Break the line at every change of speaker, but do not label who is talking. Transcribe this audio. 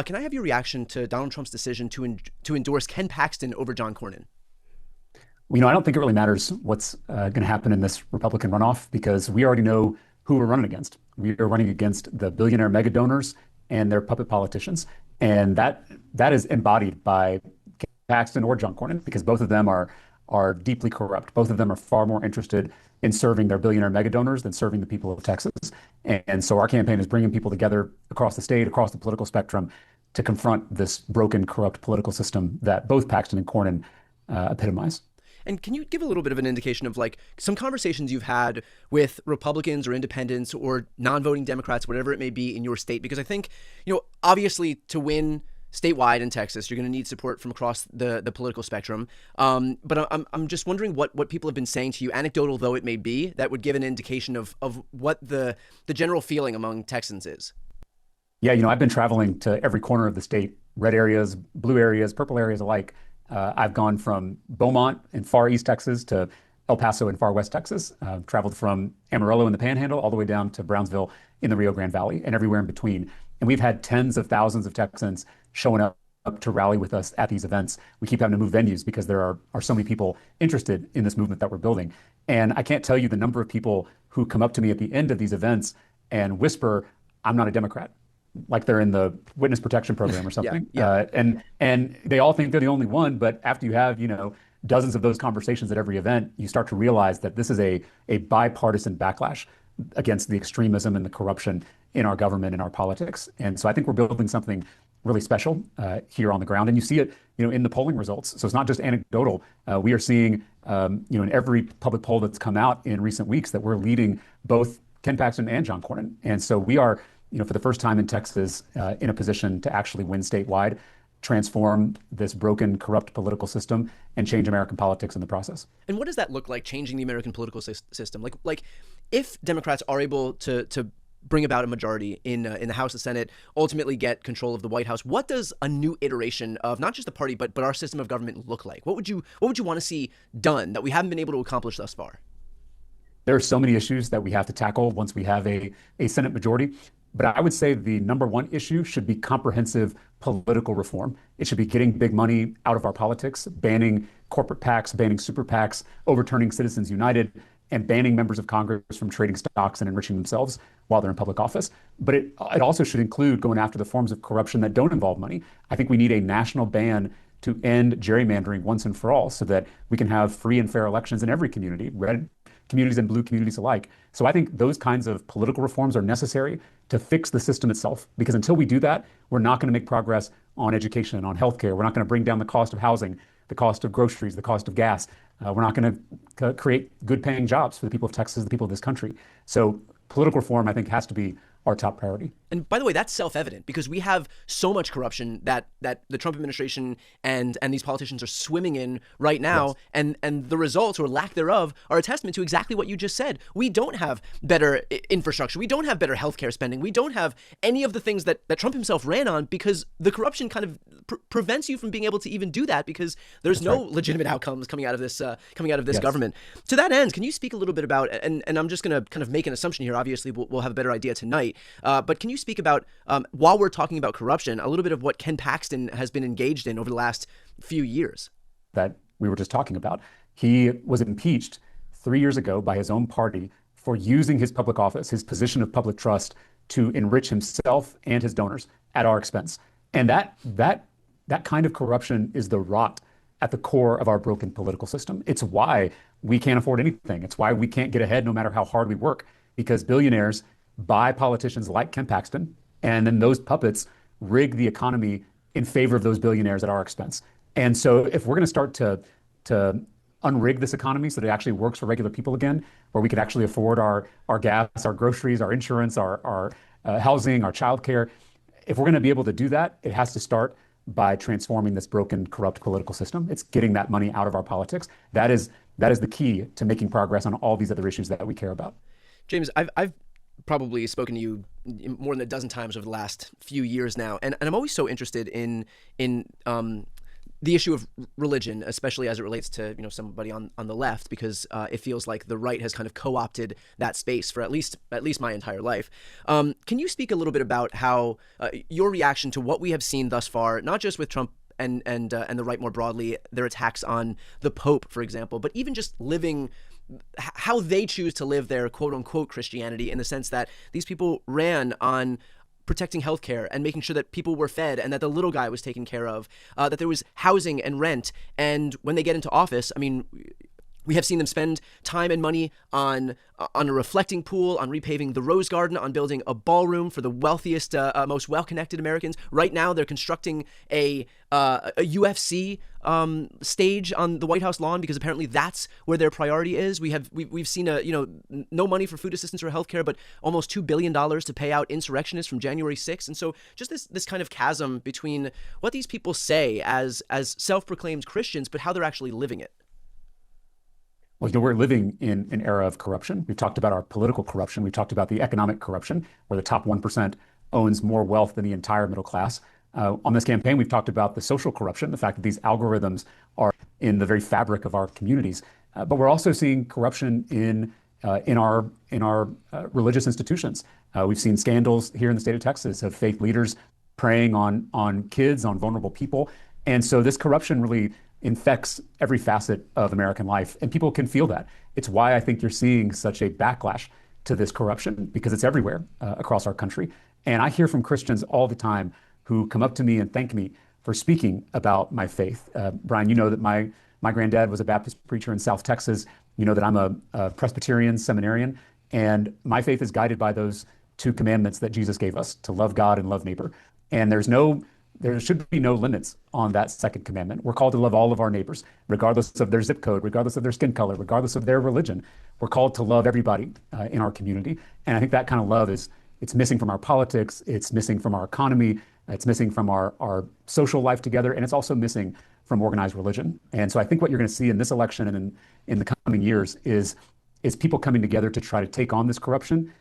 Can I have your reaction to Donald Trump's decision to endorse Ken Paxton over John Cornyn?
I don't think it really matters what's going to happen in this Republican runoff because we already know who we're running against. We are running against the billionaire mega donors and their puppet politicians, and that is embodied by Paxton or John Cornyn because both of them are deeply corrupt. Both of them are far more interested in serving their billionaire mega donors than serving the people of Texas. And so our campaign is bringing people together across the state, across the political spectrum, to confront this broken, corrupt political system that both Paxton and Cornyn epitomize.
And can you give a little bit of an indication of like some conversations you've had with Republicans or independents or non-voting Democrats, whatever it may be in your state? Because I think, obviously to win statewide in Texas, you're going to need support from across the political spectrum. But I'm just wondering what people have been saying to you, anecdotal though it may be, that would give an indication of what the general feeling among Texans is.
Yeah, I've been traveling to every corner of the state, red areas, blue areas, purple areas alike. I've gone from Beaumont in far east Texas to El Paso in far west Texas. I've traveled from Amarillo in the Panhandle all the way down to Brownsville in the Rio Grande Valley and everywhere in between. And we've had tens of thousands of Texans showing up to rally with us at these events. We keep having to move venues because there are so many people interested in this movement that we're building. And I can't tell you the number of people who come up to me at the end of these events and whisper, "I'm not a Democrat," like they're in the witness protection program or something.
Yeah.
And they all think they're the only one. But after you have, dozens of those conversations at every event, you start to realize that this is a bipartisan backlash against the extremism and the corruption in our government and our politics. And so I think we're building something really special here on the ground. And you see it, in the polling results. So it's not just anecdotal. We are seeing, in every public poll that's come out in recent weeks that we're leading both Ken Paxton and John Cornyn. And so we are, for the first time in Texas, in a position to actually win statewide, transform this broken, corrupt political system, and change American politics in the process.
And what does that look like, changing the American political system? Like if Democrats are able to bring about a majority in the House and Senate, ultimately get control of the White House, what does a new iteration of not just the party but our system of government look like? What would you want to see done that we haven't been able to accomplish thus far?
There are so many issues that we have to tackle once we have a Senate majority. But I would say the number one issue should be comprehensive political reform. It should be getting big money out of our politics, banning corporate PACs, banning super PACs, overturning Citizens United, and banning members of Congress from trading stocks and enriching themselves while they're in public office. But it also should include going after the forms of corruption that don't involve money. I think we need a national ban to end gerrymandering once and for all so that we can have free and fair elections in every community, red communities and blue communities alike. So I think those kinds of political reforms are necessary to fix the system itself, because until we do that, we're not going to make progress on education and on healthcare. We're not going to bring down the cost of housing, the cost of groceries, the cost of gas. We're not going to create good paying jobs for the people of Texas, the people of this country. So political reform, I think, has to be our top priority.
And by the way, that's self-evident because we have so much corruption that the Trump administration and these politicians are swimming in right now. Yes. And the results or lack thereof are a testament to exactly what you just said. We don't have better infrastructure. We don't have better healthcare spending. We don't have any of the things that Trump himself ran on because the corruption kind of prevents you from being able to even do that because there's no legitimate outcomes coming out of this yes. government. To that end, can you speak a little bit about, and I'm just going to kind of make an assumption here. Obviously, we'll have a better idea tonight. But can you speak about, while we're talking about corruption, a little bit of what Ken Paxton has been engaged in over the last few years?
That we were just talking about. He was impeached 3 years ago by his own party for using his public office, his position of public trust, to enrich himself and his donors at our expense. And that kind of corruption is the rot at the core of our broken political system. It's why we can't afford anything. It's why we can't get ahead no matter how hard we work, because billionaires buy politicians like Ken Paxton, and then those puppets rig the economy in favor of those billionaires at our expense. And so if we're going to start to unrig this economy so that it actually works for regular people again, where we could actually afford our gas, our groceries, our insurance, our housing, our childcare, if we're going to be able to do that, it has to start by transforming this broken, corrupt political system. It's getting that money out of our politics. That is the key to making progress on all these other issues that we care about.
James, I've probably spoken to you more than a dozen times over the last few years now, and I'm always so interested in the issue of religion, especially as it relates to somebody on the left, because it feels like the right has kind of co-opted that space for at least my entire life. Can you speak a little bit about how your reaction to what we have seen thus far, not just with Trump and the right more broadly, their attacks on the Pope, for example, but even just living, how they choose to live their quote unquote Christianity, in the sense that these people ran on protecting healthcare and making sure that people were fed and that the little guy was taken care of, that there was housing and rent. And when they get into office, I mean, we have seen them spend time and money on a reflecting pool, on repaving the Rose Garden, on building a ballroom for the wealthiest, most well-connected Americans. Right now, they're constructing a UFC stage on the White House lawn, because apparently that's where their priority is. We've seen no money for food assistance or healthcare, but almost $2 billion to pay out insurrectionists from January 6th. And so just this kind of chasm between what these people say as self-proclaimed Christians, but how they're actually living it.
Well, we're living in an era of corruption. We've talked about our political corruption. We've talked about the economic corruption, where the top 1% owns more wealth than the entire middle class. On this campaign, we've talked about the social corruption, the fact that these algorithms are in the very fabric of our communities. But we're also seeing corruption in our religious institutions. We've seen scandals here in the state of Texas of faith leaders preying on kids, on vulnerable people. And so this corruption really infects every facet of American life, and people can feel that. It's why I think you're seeing such a backlash to this corruption, because it's everywhere across our country. And I hear from Christians all the time who come up to me and thank me for speaking about my faith. Brian, you know that my granddad was a Baptist preacher in South Texas. You know that I'm a Presbyterian seminarian, and my faith is guided by those two commandments that Jesus gave us, to love God and love neighbor. And there should be no limits on that second commandment. We're called to love all of our neighbors, regardless of their zip code, regardless of their skin color, regardless of their religion. We're called to love everybody in our community. And I think that kind of love it's missing from our politics, it's missing from our economy, it's missing from our social life together, and it's also missing from organized religion. And so I think what you're going to see in this election and in the coming years is people coming together to try to take on this corruption